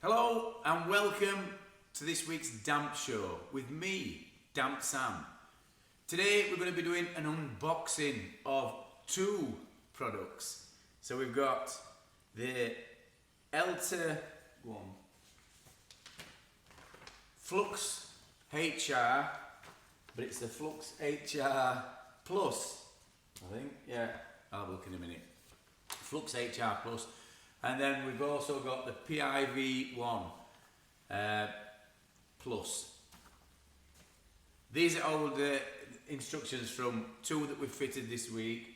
Hello and welcome to this week's Damp Show with me, Damp Sam. Today we're going to be doing an unboxing of two products. So we've got the Elta Flux HR, but it's the Flux HR Plus, I think. Yeah, I'll look in a minute. Flux HR Plus. And then we've also got the PIV one Plus. These are all the instructions from two that we've fitted this week,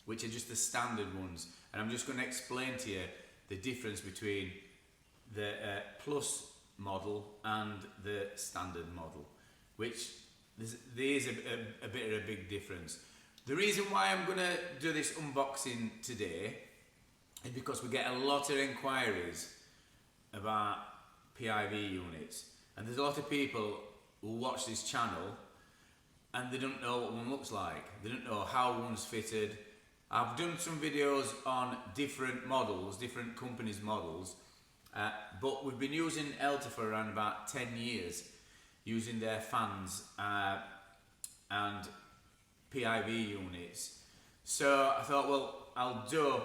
which are just the standard ones. And I'm just going to explain to you the difference between the Plus model and the standard model, which there is a bit of a big difference. The reason why I'm going to do this unboxing today is because we get a lot of inquiries about PIV units, and there's a lot of people who watch this channel and they don't know what one looks like. They don't know how one's fitted. I've done some videos on different models, different companies' models, but we've been using Elta for around about 10 years, using their fans and PIV units. So I thought, well, I'll do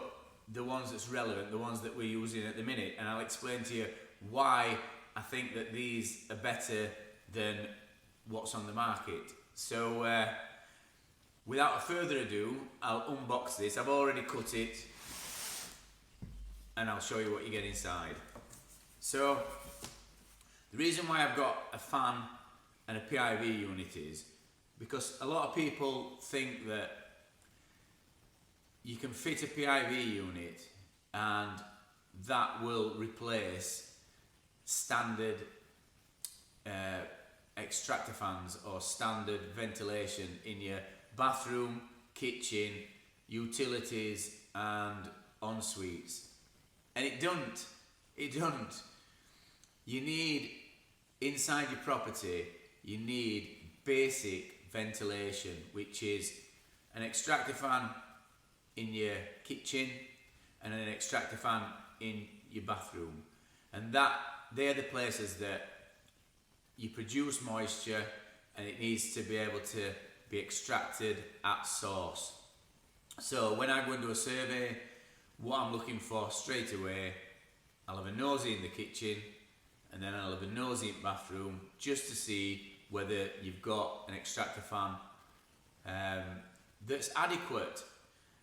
the ones that's relevant, the ones that we're using at the minute, and I'll explain to you why I think that these are better than what's on the market. So without further ado, I'll unbox this. I've already cut it and I'll show you what you get inside. So the reason why I've got a fan and a PIV unit is because a lot of people think that you can fit a PIV unit and that will replace standard extractor fans or standard ventilation in your bathroom, kitchen, utilities and en-suites. And it don't. You need, inside your property, you need basic ventilation, which is an extractor fan in your kitchen and an extractor fan in your bathroom, and they're the places that you produce moisture, and it needs to be able to be extracted at source. So when I go and do a survey, what I'm looking for straight away, I'll have a nosy in the kitchen and then I'll have a nosy in the bathroom just to see whether you've got an extractor fan that's adequate.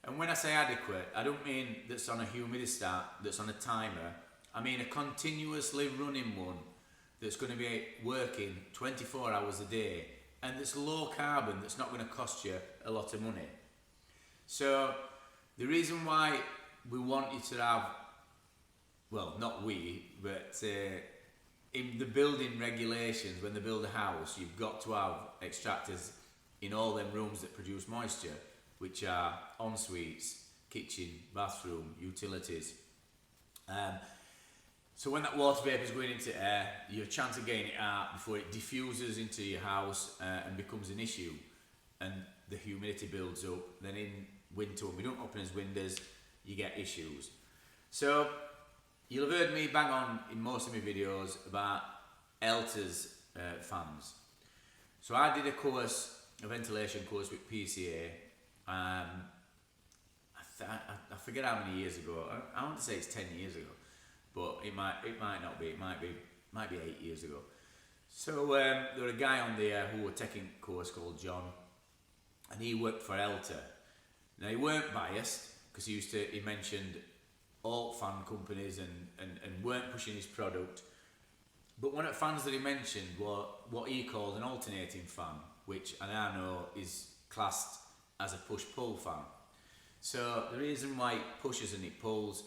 And when I say adequate, I don't mean that's on a humidistat, that's on a timer. I mean a continuously running one that's going to be working 24 hours a day and that's low carbon, that's not going to cost you a lot of money. So the reason why we want you to have, well, not we, but in the building regulations, when they build a house, you've got to have extractors in all them rooms that produce moisture, which are en-suites, kitchen, bathroom, utilities. So when that water vapour is going into air, you have a chance of getting it out before it diffuses into your house and becomes an issue, and the humidity builds up. Then in winter, when we don't open as windows, you get issues. So you'll have heard me bang on in most of my videos about Elta's fans. So I did a ventilation course with PCA. I forget how many years ago. I want to say it's 10 years ago, but it might not be. It might be 8 years ago. So there was a guy on there who was taking a course called John, and he worked for Elta. Now he weren't biased because he mentioned alt fan companies and weren't pushing his product. But one of the fans that he mentioned was what he called an alternating fan, which I now know is classed as a push-pull fan. So the reason why it pushes and it pulls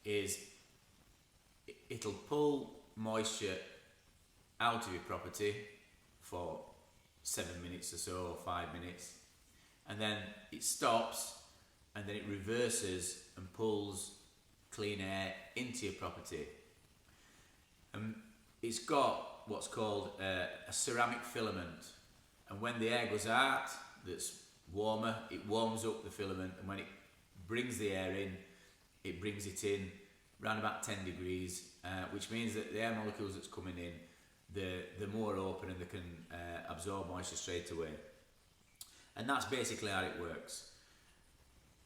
is it'll pull moisture out of your property for 7 minutes or so, or 5 minutes, and then it stops, and then it reverses and pulls clean air into your property. It's got what's called a ceramic filament, and when the air goes out that's warmer, it warms up the filament, and when it brings the air in, it brings it in around about 10 degrees, which means that the air molecules that's coming in, they're more open and they can absorb moisture straight away. And that's basically how it works.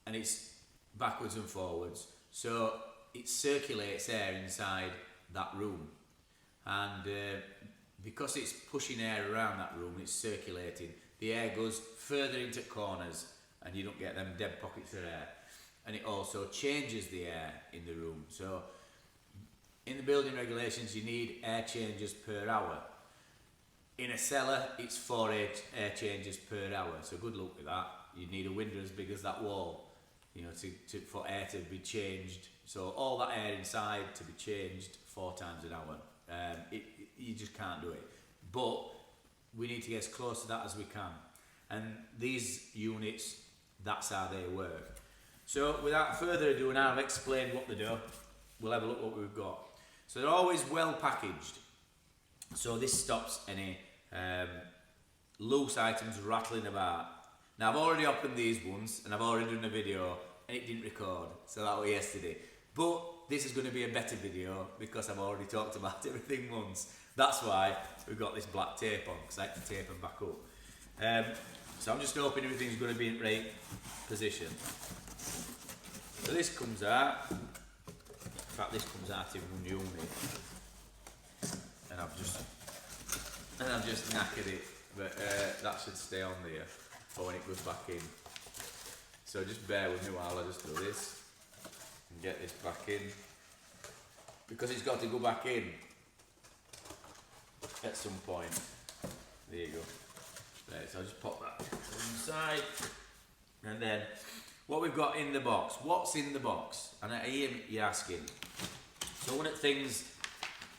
And it's backwards and forwards. So it circulates air inside that room. And because it's pushing air around that room, it's circulating, the air goes further into corners and you don't get them dead pockets of air. And it also changes the air in the room. So in the building regulations, you need air changes per hour. In a cellar, it's 4 air changes per hour. So good luck with that. You need a window as big as that wall, you know, for air to be changed. So all that air inside to be changed 4 times an hour. You just can't do it. But we need to get as close to that as we can. And these units, that's how they work. So without further ado, now I've explained what they do, we'll have a look what we've got. So they're always well packaged. So this stops any loose items rattling about. Now I've already opened these ones and I've already done a video and it didn't record, so that was yesterday. But this is going to be a better video because I've already talked about everything once. That's why we've got this black tape on, because I had to tape them back up. So I'm just hoping everything's going to be in right position. So this comes out. In fact, this comes out in one unit, and I've just knackered it, but that should stay on there for when it goes back in. So just bear with me while I just do this and get this back in, because it's got to go back in at some point. There you go. Right, so I'll just pop that inside, and then what we've got in the box. What's in the box? And I hear you asking. So one of the things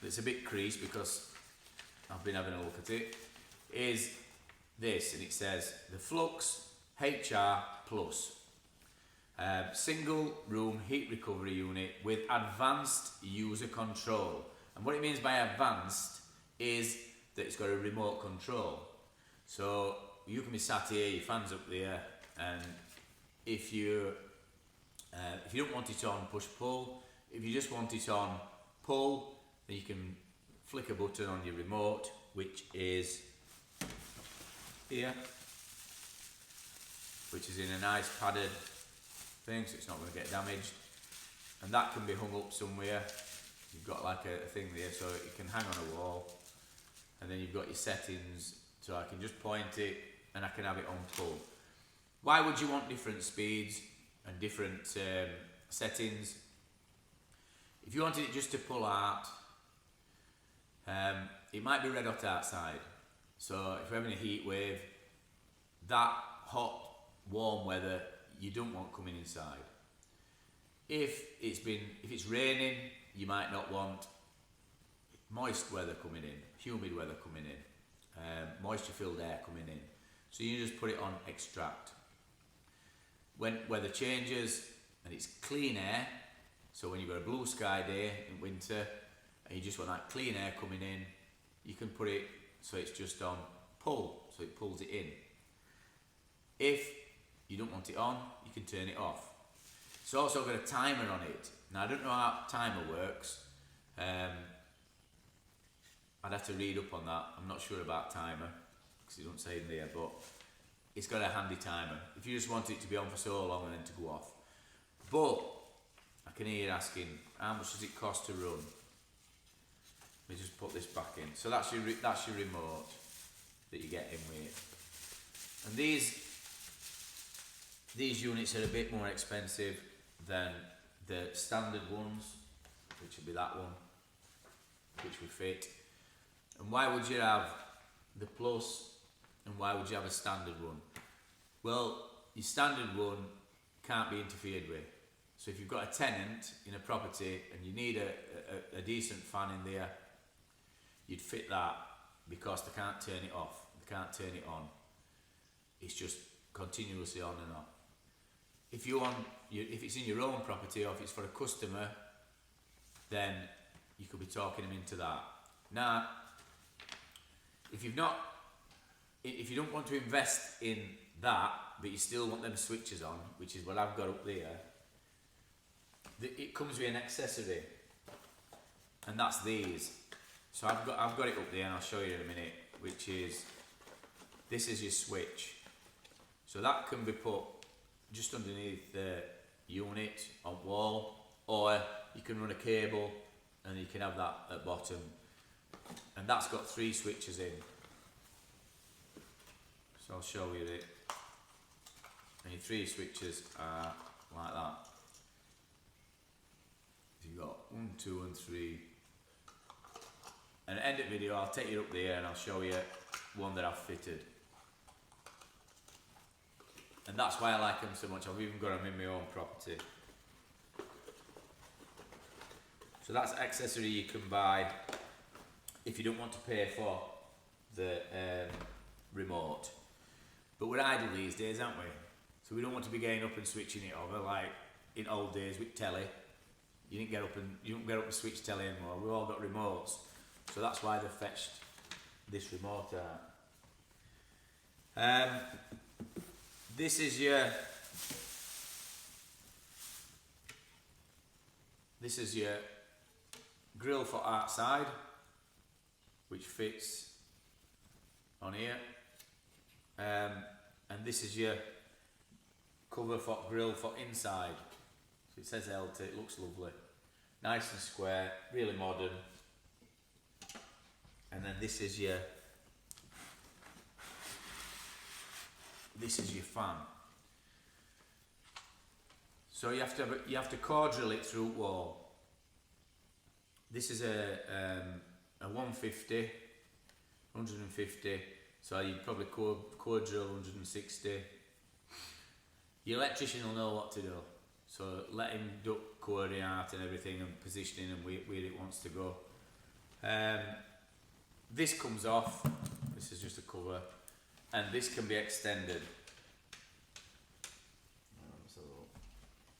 that's a bit creased, because I've been having a look at it, is this, and it says the Flux HR Plus single room heat recovery unit with advanced user control. And what it means by advanced is that it's got a remote control. So you can be sat here, your fan's up there, and if you don't want it on, push pull. If you just want it on pull, then you can flick a button on your remote, which is here, which is in a nice padded thing, so it's not going to get damaged. And that can be hung up somewhere. You've got like a thing there, so it can hang on a wall. And then you've got your settings, so I can just point it and I can have it on pull. Why would you want different speeds and different settings? If you wanted it just to pull out, it might be red hot outside. So if you're having a heat wave, that hot, warm weather, you don't want coming inside. If it's raining, you might not want moist weather coming in, humid weather coming in, moisture-filled air coming in. So you just put it on extract. When weather changes and it's clean air, so when you've got a blue sky day in winter and you just want that clean air coming in, you can put it so it's just on pull, so it pulls it in. If you don't want it on, you can turn it off. It's also got a timer on it. Now I don't know how timer works. I'd have to read up on that. I'm not sure about timer because it don't say in there, but it's got a handy timer if you just want it to be on for so long and then to go off. But I can hear you asking, how much does it cost to run? Let me just put this back in. So that's your remote that you get in with. And these units are a bit more expensive than the standard ones, which would be that one, which we fit. And why would you have the Plus and why would you have a standard one? Well, your standard one can't be interfered with. So if you've got a tenant in a property and you need a decent fan in there, you'd fit that because they can't turn it off, they can't turn it on. It's just continuously on and off. If it's in your own property or if it's for a customer, then you could be talking them into that. Now, if you don't want to invest in that, but you still want them switches on, which is what I've got up there, it comes with an accessory. and that's these. So I've got it up there, and I'll show you in a minute. Which is, this is your switch. So that can be put just underneath the unit on wall, or you can run a cable and you can have that at bottom. And that's got 3 switches in. So I'll show you it. And your 3 switches are like that. You've got 1, 2 and 3. And at the end of the video I'll take you up there and I'll show you one that I've fitted. And that's why I like them so much. I've even got them in my own property. So that's accessory you can buy if you don't want to pay for the remote. But we're idle these days, aren't we? So we don't want to be getting up and switching it over like in old days with telly. You don't get up and switch telly anymore. We've all got remotes. So that's why they've fetched this remote out. This is your grill for outside, which fits on here, and this is your cover for grill for inside. So it says Elta. It looks lovely, nice and square, really modern. And then this is your fan. So you have to core drill it through wall. This is a 150, 150. So you'd probably core drill 160. Your electrician will know what to do. So let him duck coring out and everything and positioning and where it wants to go. This comes off. This is just a cover, and this can be extended.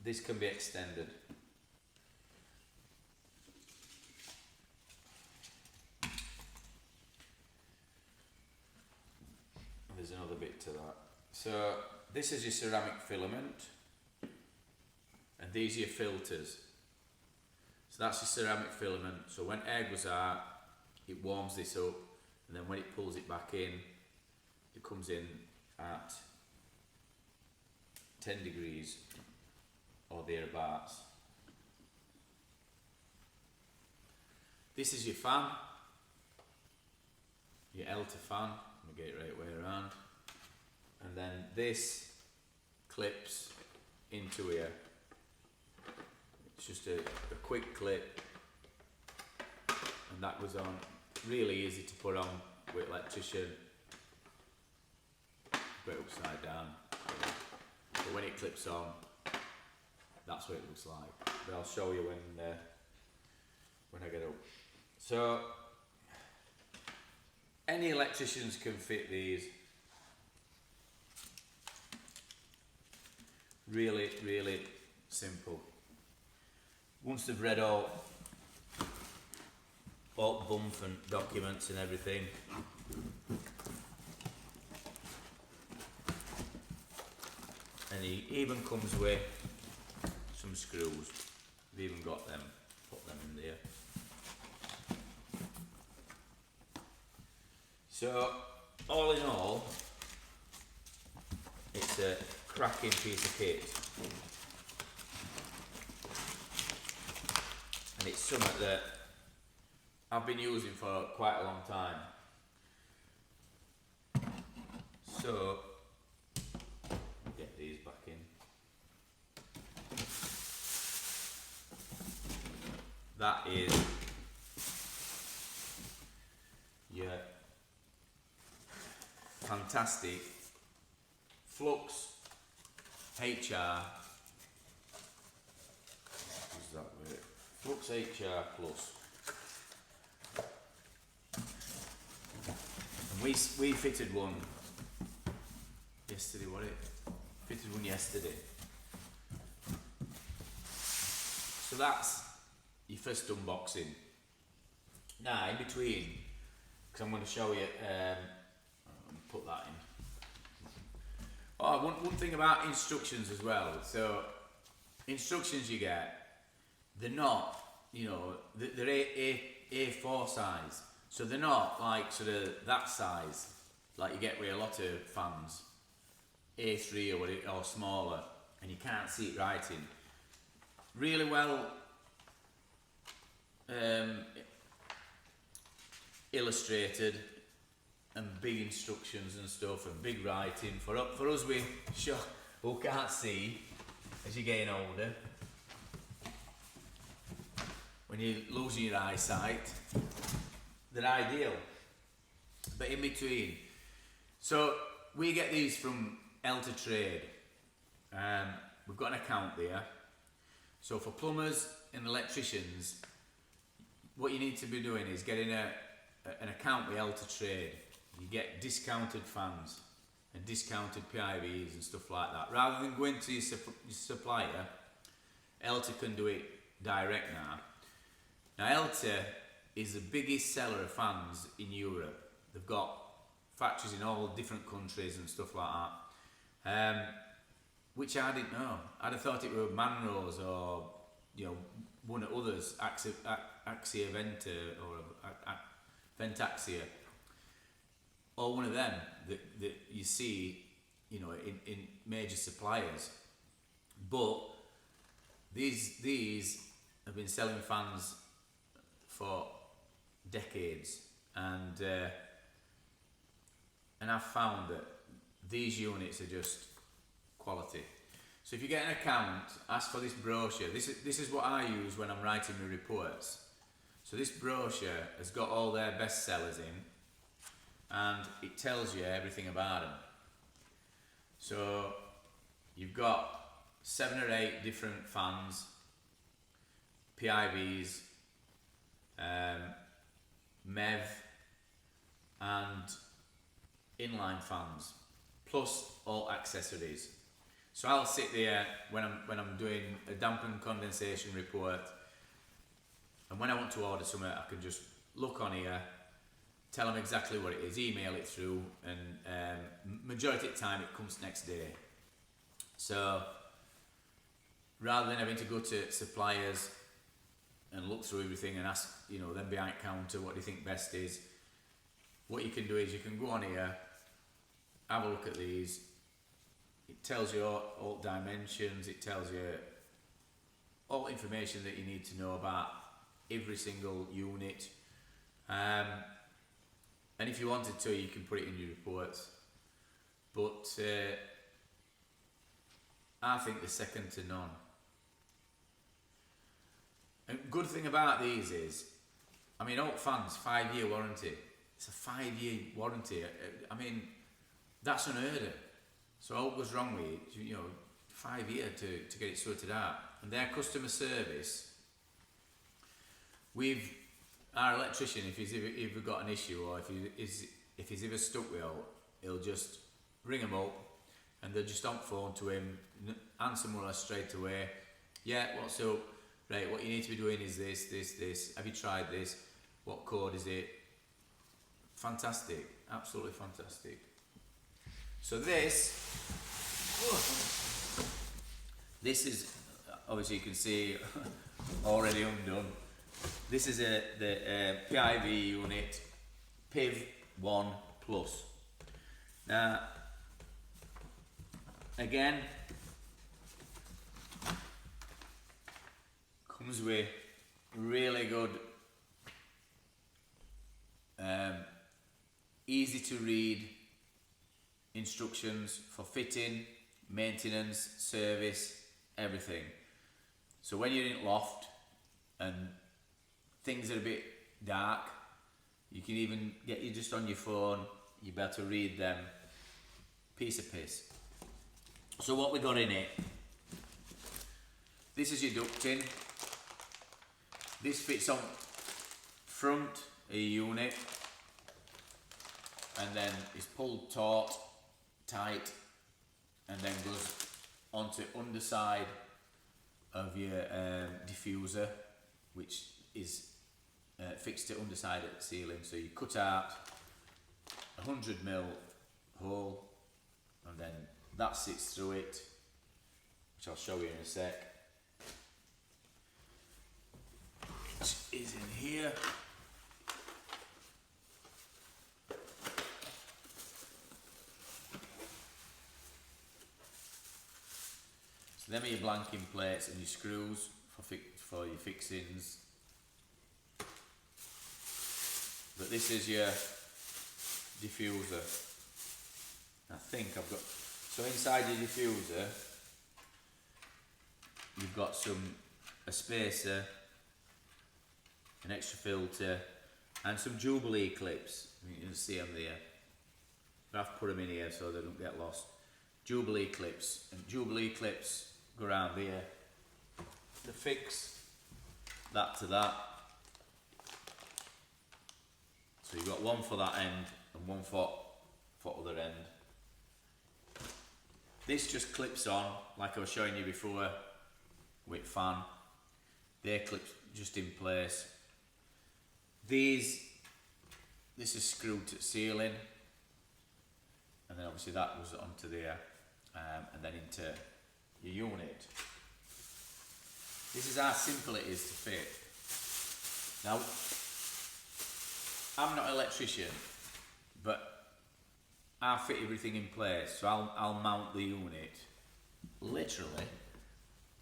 This can be extended. There's another bit to that. So this is your ceramic filament, and these are your filters. So that's your ceramic filament. So when air goes out, it warms this up, and then when it pulls it back in, it comes in at 10 degrees or thereabouts. This is your fan, your Elta fan. Let me get it right way around. And then this clips into here. It's just a quick clip, and that goes on. Really easy to put on with electrician. Put it upside down. But when it clips on, that's what it looks like. But I'll show you when I get up. So any electricians can fit these. Really, really simple. Once they've read all bump and documents and everything, and he even comes with some screws. We've even got them, put them in there. So all in all, it's a cracking piece of kit, and it's something that I've been using for quite a long time. So get these back in. That is your fantastic Flux HR. Is that right? Flux HR Plus. And we fitted one yesterday, Fitted one yesterday. So that's your first unboxing. Now, in between, because I'm going to show you, put that in. Oh, one thing about instructions as well. So, instructions you get, they're not, they're A4 size, so they're not like sort of that size like you get with a lot of fans, A3 or smaller, and you can't see it writing. Really well illustrated, and big instructions and stuff, and big writing for us who can't see as you're getting older. When you're losing your eyesight, they're ideal. But in between, so we get these from Elta Trade. We've got an account there. So for plumbers and electricians, what you need to be doing is getting an account with Elta Trade. You get discounted fans and discounted PIVs and stuff like that. Rather than going to your supplier, Elta can do it direct now. Now Elta is the biggest seller of fans in Europe. They've got factories in all different countries and stuff like that, which I didn't know. I'd have thought it were Manrose or one of others, Axia Venta or Ventaxia, or one of them that you see in major suppliers. But these have been selling fans for decades, and I've found that these units are just quality. So if you get an account, ask for this brochure. This is what I use when I'm writing my reports. So this brochure has got all their best sellers in, and it tells you everything about them. So you've got 7 or 8 different fans, PIVs, MEV, and inline fans, plus all accessories. So I'll sit there when I'm doing a damp and condensation report, and when I want to order something, I can just look on here, tell them exactly what it is, email it through, and majority of the time it comes next day. So rather than having to go to suppliers and look through everything and ask them behind counter what do you think best is, what you can do is you can go on here, have a look at these. It tells you all dimensions, it tells you all information that you need to know about every single unit, and if you wanted to, you can put it in your reports, but I think they're second to none. And good thing about these is, Alt fans, 5-year warranty. It's a 5-year warranty. That's unheard of. So all goes wrong with it, 5 years to get it sorted out. And their customer service, our electrician, if he's ever got an issue, or if he's ever stuck with it, he'll just ring them up, and they'll just on phone to him, answer more or less straight away. Yeah, what's up? Right, what you need to be doing is this. Have you tried this? What code is it? Fantastic, absolutely fantastic. So this is, obviously you can see, already undone. This is the PIV unit, PIV 1 Plus. Now, again, comes with really good, easy to read instructions for fitting, maintenance, service, everything. So when you're in loft and things are a bit dark, you can even get you just on your phone, you better read them. Piece of piss. So what we got in it, this is your ducting. This fits on front of your unit, and then is pulled taut, tight, and then goes onto underside of your diffuser, which is fixed to underside at the ceiling. So you cut out 100mm hole, and then that sits through it, which I'll show you in a sec. which is in here. So them are your blanking plates and your screws for your fixings. But this is your diffuser. I think I've got, so inside your diffuser you've got a spacer, an extra filter and some Jubilee clips. You can see them there. But I've put them in here so they don't get lost. Jubilee clips, and Jubilee clips go around here to fix that to that. So you've got one for that end and one for other end. This just clips on like I was showing you before with fan. They clip just in place. This is screwed to the ceiling, and then obviously that goes onto there, and then into your unit. This is how simple it is to fit. Now, I'm not an electrician, but I fit everything in place. So I'll mount the unit. Literally,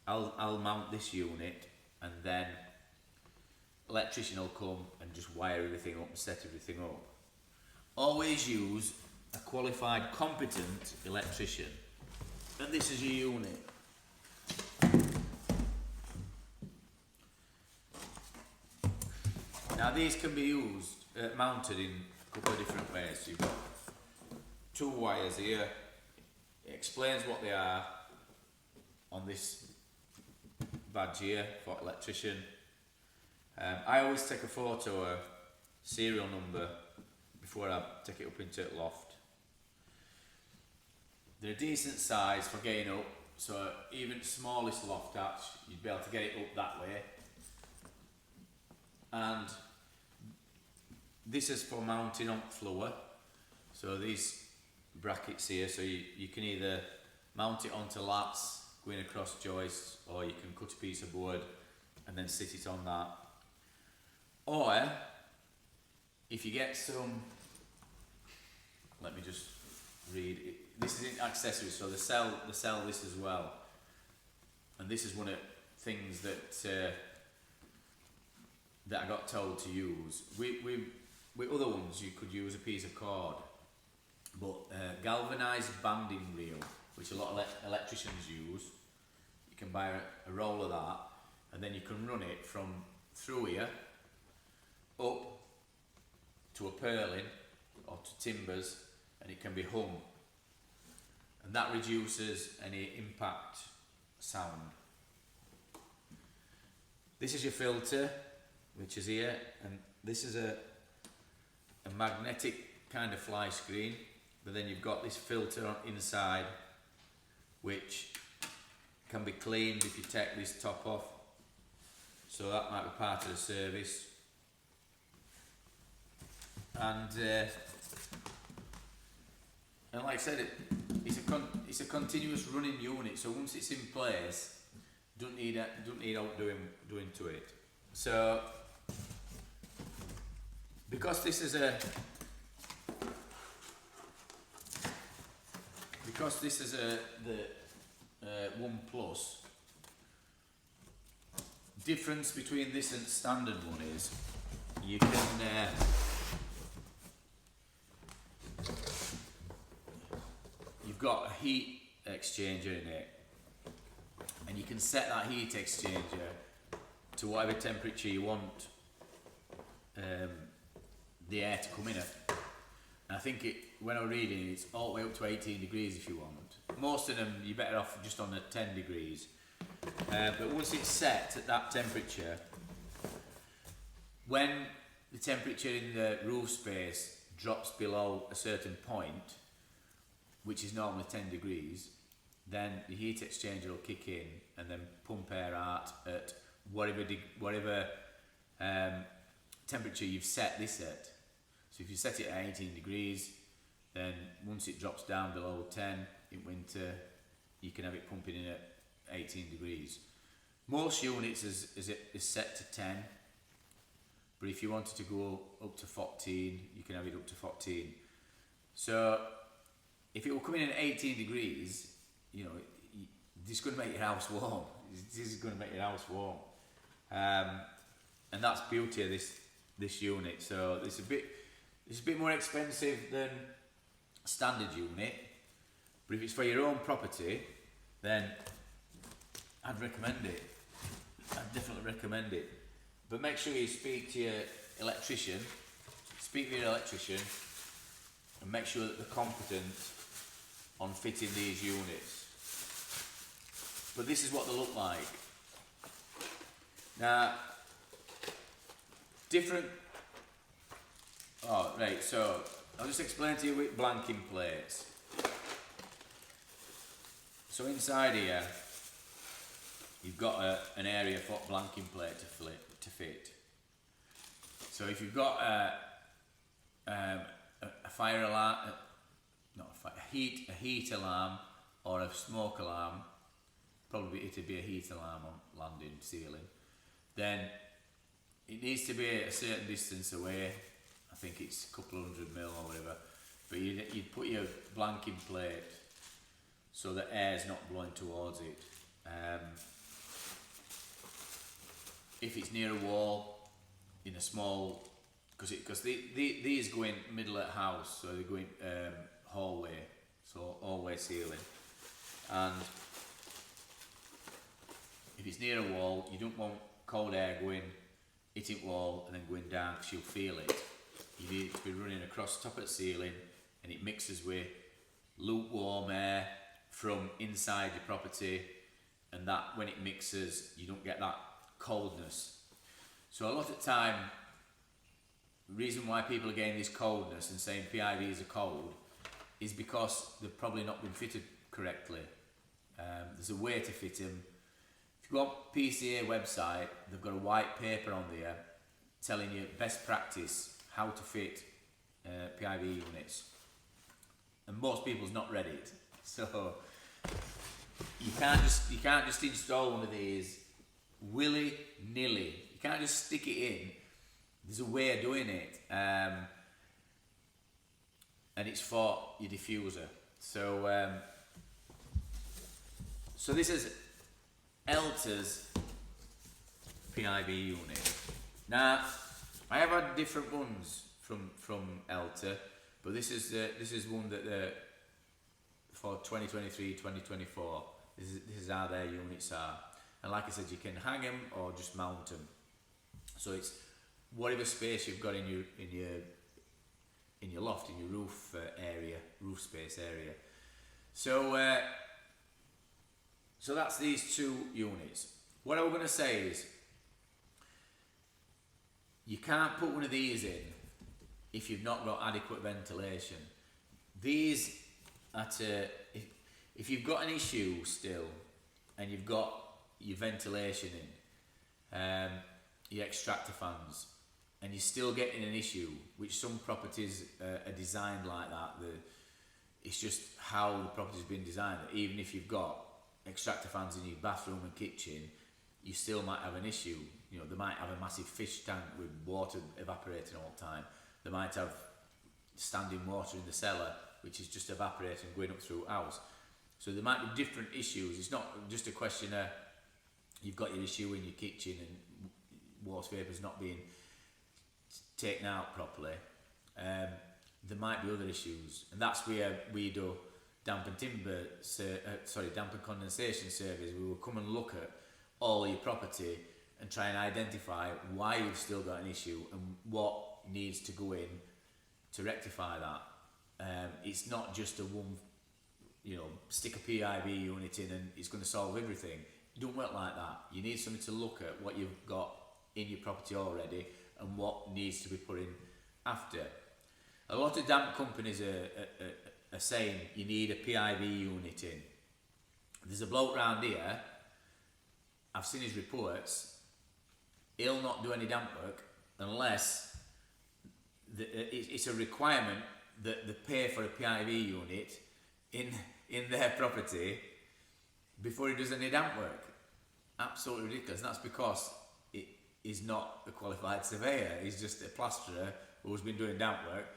I'll mount this unit, and then electrician will come and just wire everything up and set everything up. Always use a qualified, competent electrician. And this is your unit. Now these can be used, mounted in a couple of different ways. So you've got two wires here. It explains what they are on this badge here for electrician. I always take a photo of serial number before I take it up into the loft. They're a decent size for getting up, so even smallest loft hatch, you'd be able to get it up that way. And this is for mounting on floor. So these brackets here, so you can either mount it onto lats going across joists, or you can cut a piece of board and then sit it on that. Or if you get some, let me just read it. This is in accessories, so they sell this as well. And this is one of the things that that I got told to use. With other ones, you could use a piece of cord, but galvanised banding reel, which a lot of electricians use, you can buy a roll of that, and then you can run it from through here up to a purlin or to timbers, and it can be hung, and that reduces any impact sound. This is your filter, which is here, and this is a magnetic kind of fly screen, but then you've got this filter on inside which can be cleaned if you take this top off, so that might be part of the service. And like I said, it's a continuous running unit, so once it's in place, don't need out doing to it. So because this is a 1 plus, difference between this and standard one is you can you've got a heat exchanger in it, and you can set that heat exchanger to whatever temperature you want the air to come in at. And I think when I was reading, it's all the way up to 18 degrees if you want. Most of them you're better off just on the 10 degrees. But once it's set at that temperature, when the temperature in the roof space drops below a certain point, which is normally 10 degrees, then the heat exchanger will kick in and then pump air out at whatever temperature you've set this at. So if you set it at 18 degrees, then once it drops down below 10 in winter, you can have it pumping in at 18 degrees. Most units is set to 10, but if you wanted to go up to 14, you can have it up to 14. So if it were coming in at 18 degrees, this is going to make your house warm. This is going to make your house warm. And that's the beauty of this unit. So it's a bit more expensive than standard unit, but if it's for your own property, then I'd recommend it. I'd definitely recommend it. But make sure you speak to your electrician. Speak with your electrician and make sure that they're competent on fitting these units. But this is what they look like. Now, so I'll just explain to you with blanking plates. So inside here, you've got an area for blanking plate to fit. So if you've got a fire alarm, a heat alarm or a smoke alarm, probably it'd be a heat alarm on landing ceiling, then it needs to be a certain distance away. I think it's a couple hundred mil or whatever, but you'd put your blanking plate so that air's not blowing towards it. If it's near a wall, in a small, because these go in middle of the house, so they go in hallway, so hallway ceiling, and if it's near a wall, you don't want cold air going, hitting wall and then going down because you'll feel it. You need it to be running across the top of the ceiling, and it mixes with lukewarm air from inside your property, and that when it mixes, you don't get that coldness. So a lot of time, the reason why people are getting this coldness and saying PIVs are cold is because they've probably not been fitted correctly. There's a way to fit them. If you go on PCA website, they've got a white paper on there telling you best practice how to fit PIV units, and most people's not read it. So you can't just install one of these willy-nilly. You can't just stick it in. There's a way of doing it, and it's for your diffuser. So so this is Elta's PIV unit. Now, I have had different ones from Elta, but this is one that for 2023-2024. This is how their units are, and like I said, you can hang them or just mount them. So it's whatever space you've got in your loft, in your roof area, roof space area. So so that's these two units. What I was going to say is, you can't put one of these in if you've not got adequate ventilation. These if you've got an issue still and you've got your ventilation in, your extractor fans, and you're still getting an issue, which some properties are designed like that, it's just how the property's been designed. Even if you've got extractor fans in your bathroom and kitchen, you still might have an issue. They might have a massive fish tank with water evaporating all the time. They might have standing water in the cellar, which is just evaporating going up through the house. So there might be different issues. It's not just a question of you've got your issue in your kitchen and water vapour's not being taken out properly. There might be other issues, and that's where we do damp and condensation surveys. We will come and look at all your property and try and identify why you've still got an issue and what needs to go in to rectify that. It's not just a one, stick a PIV unit in and it's going to solve everything. It don't work like that. You need something to look at what you've got in your property already and what needs to be put in after. A lot of damp companies are saying you need a PIV unit in. There's a bloke round here, I've seen his reports, he'll not do any damp work unless it's a requirement that they pay for a PIV unit in their property before he does any damp work. Absolutely ridiculous. And that's because is not a qualified surveyor. He's just a plasterer who's been doing damp work.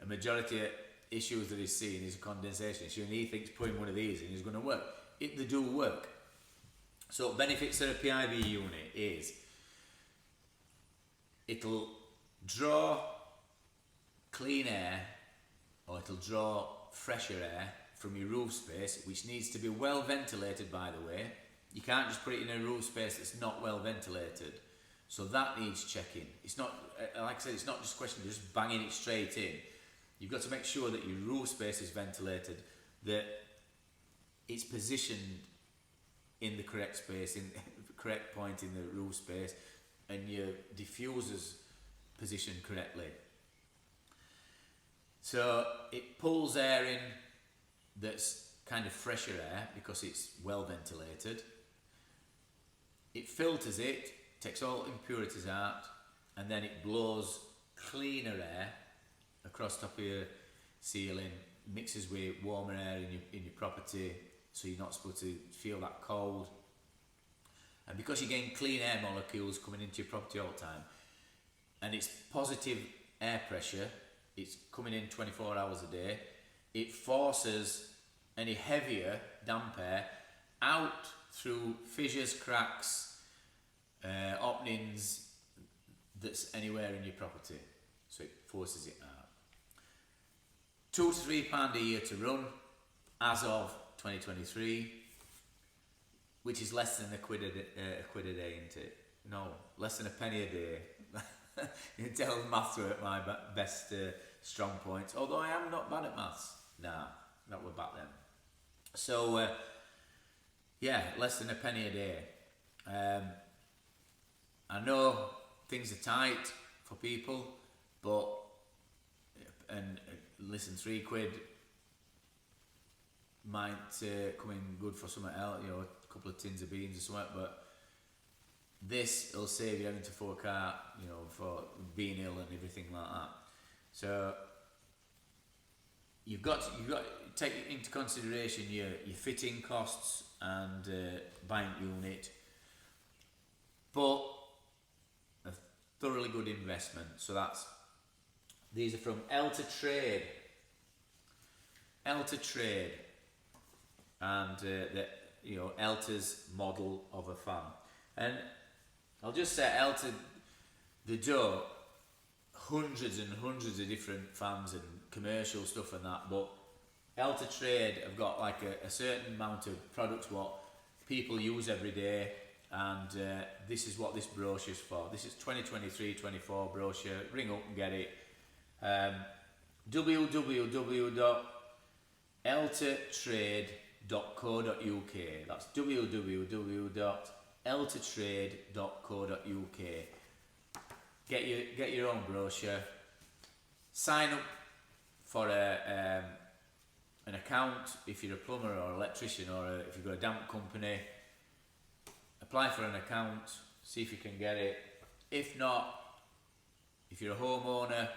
A majority of issues that he's seeing is a condensation issue, and he thinks putting one of these in is going to work. They do work. So benefits of a PIV unit is it'll draw clean air, or it'll draw fresher air from your roof space, which needs to be well ventilated, by the way. You can't just put it in a roof space that's not well ventilated. So that needs checking. It's not, like I said, it's not just a question of just banging it straight in. You've got to make sure that your roof space is ventilated, that it's positioned in the correct space, in the correct point in the roof space, and your diffuser's positioned correctly. So it pulls air in that's kind of fresher air because it's well ventilated. It filters it, takes all impurities out, and then it blows cleaner air across top of your ceiling, mixes with warmer air in your property, so you're not supposed to feel that cold. And because you're getting clean air molecules coming into your property all the time, and it's positive air pressure, it's coming in 24 hours a day, it forces any heavier damp air out through fissures, cracks, openings that's anywhere in your property. So it forces it out. £2 to £3 a year to run as of 2023, which is less than a quid a day, isn't it? No, less than a penny a day. You can tell maths were at my best strong points, although I am not bad at maths. Nah, not we're back then. So, yeah, less than a penny a day. I know things are tight for people, but, and listen, £3 might come in good for something else, you know, a couple of tins of beans or something, but this will save you having to fork out, you know, for being ill and everything like that. So you've got to take into consideration your fitting costs and buying unit, but a thoroughly good investment. So these are from Elta Trade. Elta Trade, and Elta's model of a fan. And I'll just say Elta, they do hundreds and hundreds of different fans and commercial stuff and that, but Elta Trade have got like a certain amount of products what people use every day, and this is what this brochure's for. This is 2023-24 brochure. Ring up and get it. www.eltatrade.co.uk. That's www.eltatrade.co.uk. Get your own brochure. Sign up for an account if you're a plumber or electrician, or if you've got a damp company. Apply for an account, see if you can get it. If not, if you're a homeowner,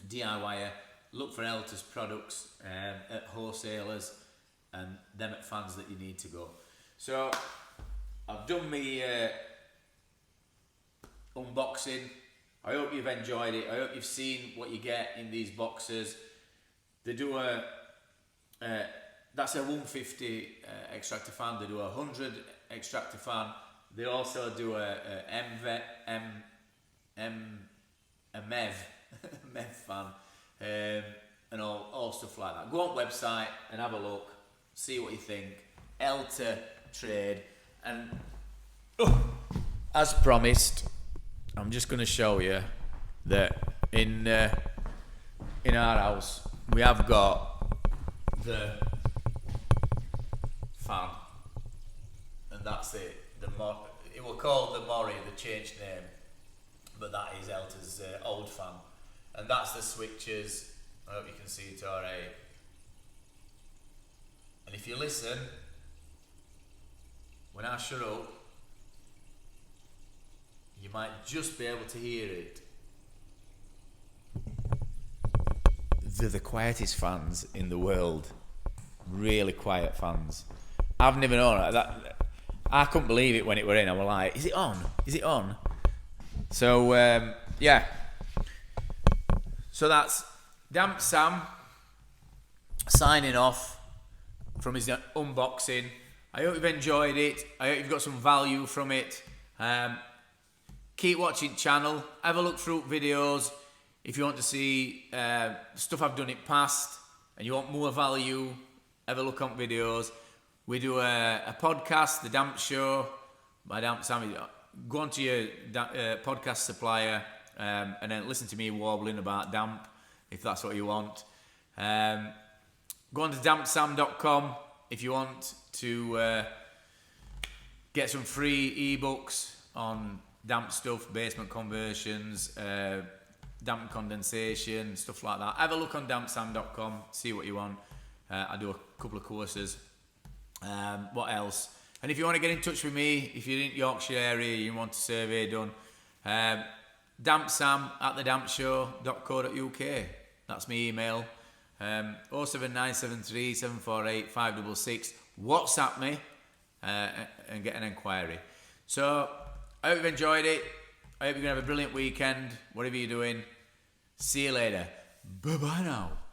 DIYer, look for Elta's products at wholesalers and them at fans that you need to go. So I've done my unboxing. I hope you've enjoyed it. I hope you've seen what you get in these boxes. They do that's a 150 extractor fan. They do a 100 extractor fan. They also do a MEV MEV fan, and all stuff like that. Go on website and have a look, see what you think. Elta Trade, and as promised, I'm just going to show you that in our house we have got the fan, and that's it. It was called the Mori, the changed name, but that is Elta's old fan, and that's the switches. I hope you can see it alright. And if you listen, when I shut up, you might just be able to hear it. They're the quietest fans in the world. Really quiet fans. I've never known that. I couldn't believe it when it were in. I was like, is it on? Is it on? So yeah. So that's Damp Sam signing off from his unboxing. I hope you've enjoyed it. I hope you've got some value from it. Keep watching channel. Have a look through videos. If you want to see stuff I've done in past and you want more value, have a look on videos. We do a podcast, The Damp Show by Damp Sam. Go on to your podcast supplier and then listen to me warbling about damp, if that's what you want. Go on to dampsam.com if you want to get some free ebooks on damp stuff, basement conversions, damp condensation, stuff like that. Have a look on dampsam.com, see what you want. I do a couple of courses. What else? And if you want to get in touch with me, if you're in Yorkshire area, you want a survey done, dampsam@thedampshow.co.uk. That's my email. 07973 748 566. WhatsApp me and get an inquiry. So I hope you've enjoyed it. I hope you're going to have a brilliant weekend, whatever you're doing. See you later. Bye-bye now.